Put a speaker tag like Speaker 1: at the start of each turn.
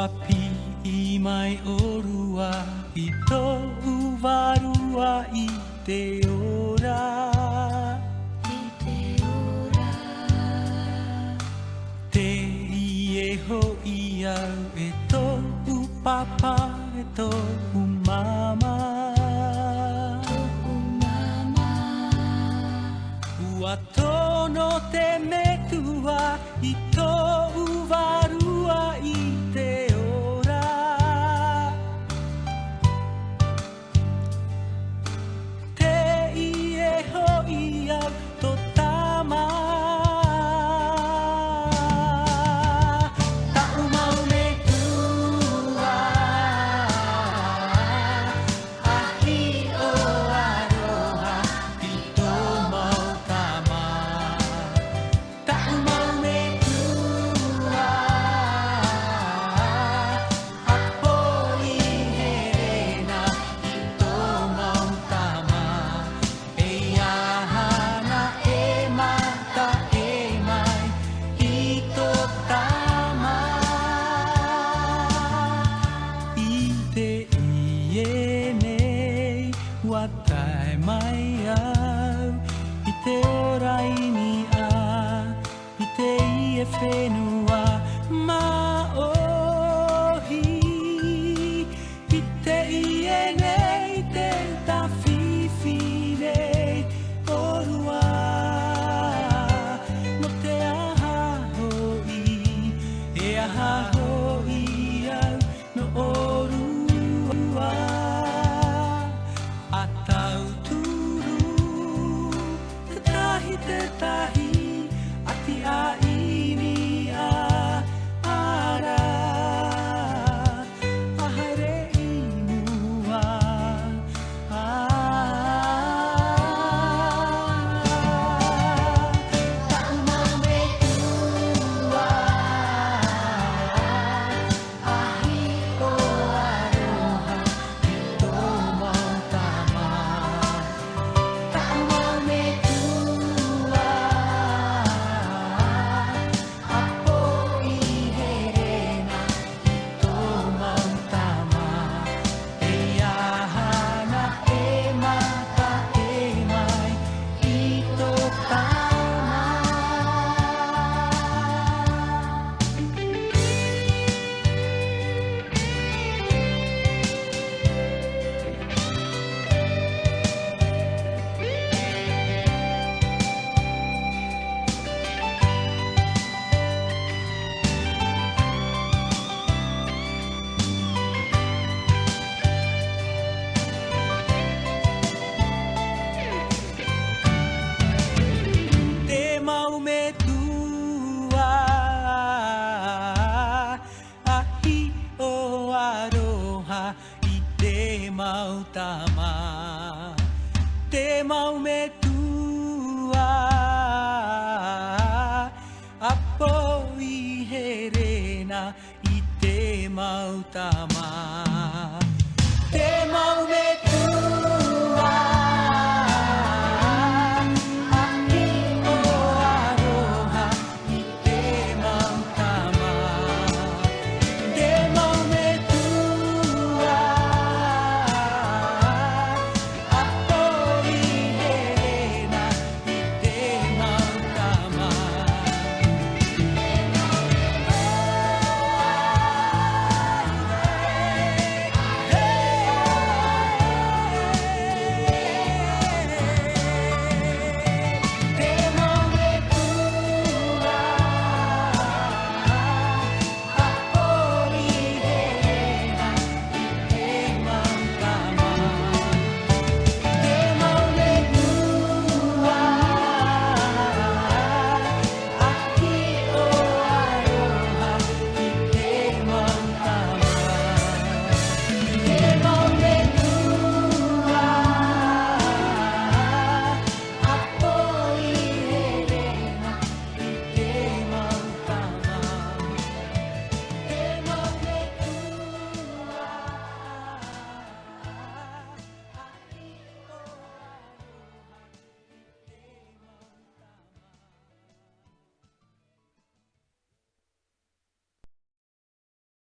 Speaker 1: Wapi mai orua I tōu waru ai te ora Te ie hoi au e tōu papa e tōu mama Ua tono te metua I tōu waru ai te ora Te ie hoi au tō tama Ta'u mau me tua Ahi o aroha I tō mau tama Ta'u mau me tua Apo I herena I tō mau tama E ahana e mata e mai I tō tama I te ie nei Ua tae mai au I te ora ini a I te ie whenua ma ohi I te ie nei te tawhiwhi nei orua No te aha hoi E aha hoi au no orua A tau turu Te tahi Ati a ini a ara A haere inua Ta'u mau me tua Ahi o aroha I tō mau tama Ta'u mau me tua Apo I herena I tō mau tama E ahana e mata e mai I tō tama Te mau me tua Ahi o aroha I te mau tama Te mau me tua Apo I herena I te mau tama